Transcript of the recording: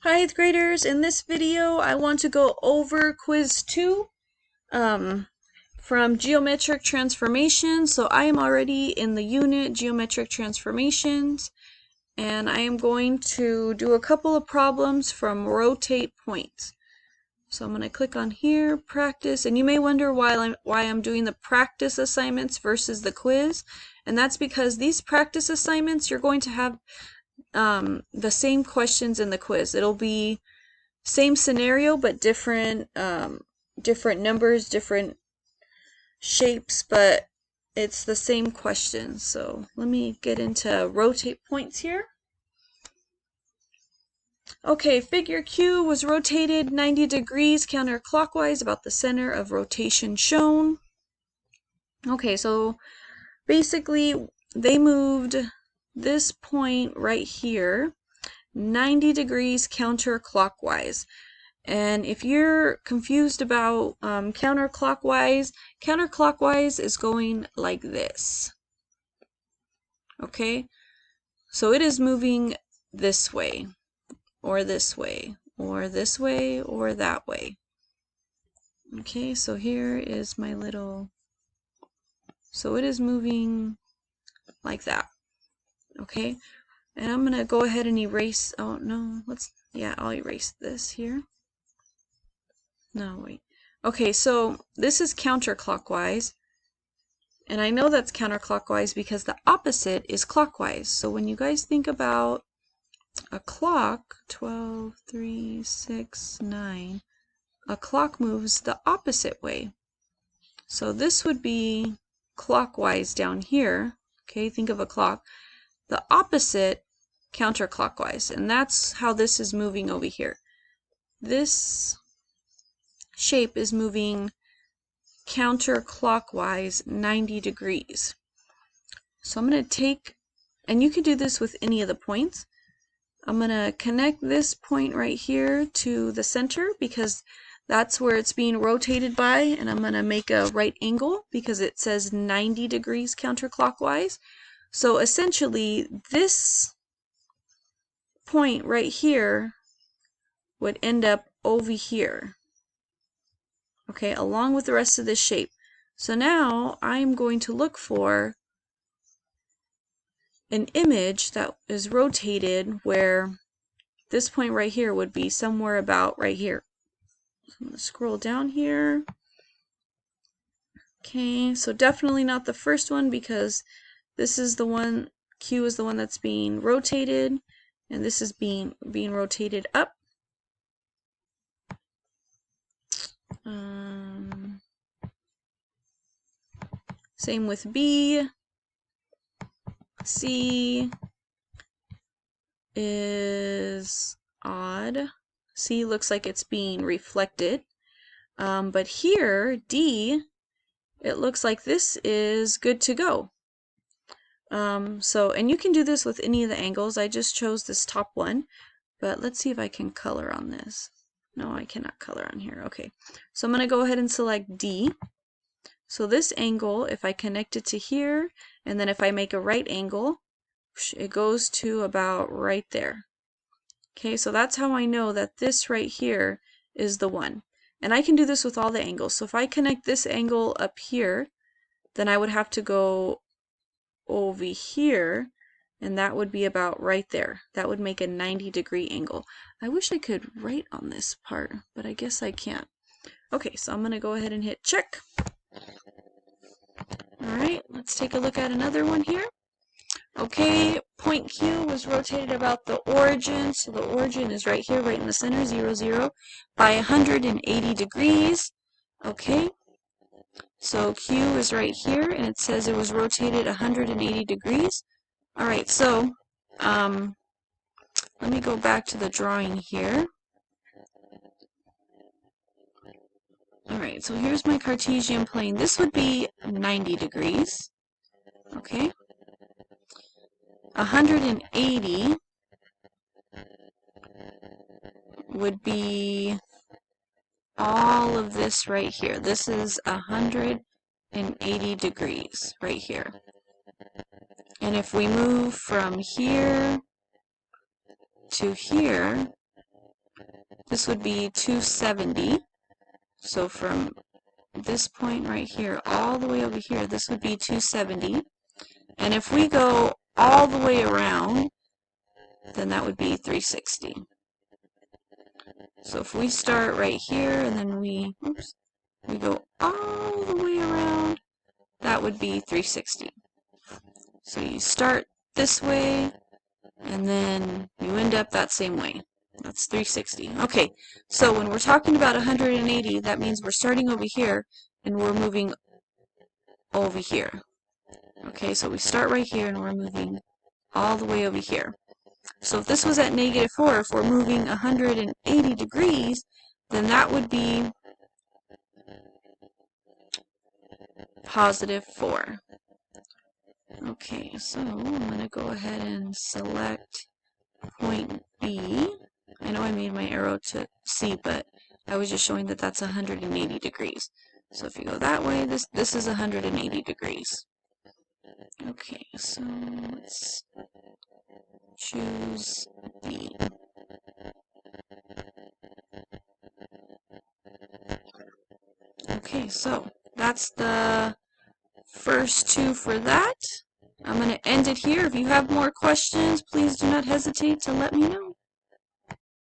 Hi, 8th graders. In this video, I want to go over quiz 2 from geometric transformations. So I am already in the unit geometric transformations, and I am going to do a couple of problems from rotate points. So I'm going to click on here, practice, and you may wonder why I'm doing the practice assignments versus the quiz, and that's because these practice assignments you're going to have the same questions in the quiz. It'll be same scenario but different different numbers, different shapes, but it's the same questions. So let me get into rotate points here. Okay, figure Q was rotated 90 degrees counterclockwise about the center of rotation shown. Okay, so basically they moved this point right here 90 degrees counterclockwise. And if you're confused about counterclockwise is going like this. Okay, so it is moving this way, or this way, or this way, or that way. Okay, so here is my little, so it is moving like that. Okay, and I'm gonna go ahead and erase, oh no, I'll erase this here. No, wait. Okay, so this is counterclockwise. And I know that's counterclockwise because the opposite is clockwise. So when you guys think about a clock, 12, 3, 6, 9, a clock moves the opposite way. So this would be clockwise down here. Okay, think of a clock. The opposite, counterclockwise. And that's how this is moving over here. This shape is moving counterclockwise 90 degrees. So I'm going to take, and you can do this with any of the points. I'm going to connect this point right here to the center because that's where it's being rotated by, and I'm going to make a right angle because it says 90 degrees counterclockwise. So essentially this point right here would end up over here, okay, along with the rest of this shape. So now I'm going to look for an image that is rotated where this point right here would be somewhere about right here. So I'm going to scroll down here. Okay, so definitely not the first one because this is the one, Q is the one that's being rotated, and this is being rotated up. Same with B. C is odd. C looks like it's being reflected. But here, D, it looks like this is good to go. And you can do this with any of the angles. I just chose this top one, but let's see if I can color on this. No, I cannot color on here. Okay, so I'm going to go ahead and select D. So this angle, if I connect it to here, and then if I make a right angle, it goes to about right there. Okay, so that's how I know that this right here is the one. And I can do this with all the angles. So if I connect this angle up here, then I would have to go over here, and that would be about right there. That would make a 90-degree angle. I wish I could write on this part, but I guess I can't. Okay, so I'm going to go ahead and hit check. Alright, let's take a look at another one here. Okay, point Q was rotated about the origin, so the origin is right here, right in the center, 0, 0, by 180 degrees. Okay, so Q is right here, and it says it was rotated 180 degrees. Alright, so let me go back to the drawing here. Alright, so here's my Cartesian plane. This would be 90 degrees. Okay. 180 would be all of this right here. This is 180 degrees right here. And if we move from here to here, this would be 270. So from this point right here all the way over here, this would be 270. And if we go all the way around, then that would be 360. So if we start right here and then we go all the way around, that would be 360. So you start this way and then you end up that same way. That's 360. Okay, so when we're talking about 180, that means we're starting over here and we're moving over here. Okay, so we start right here and we're moving all the way over here. So if this was at -4, if we're moving 180 degrees, then that would be +4. Okay, so I'm going to go ahead and select point B. I know I made my arrow to C, but I was just showing that that's 180 degrees. So if you go that way, this is 180 degrees. Okay, so let's choose B. Okay, so that's the first two for that. I'm going to end it here. If you have more questions, please do not hesitate to let me know.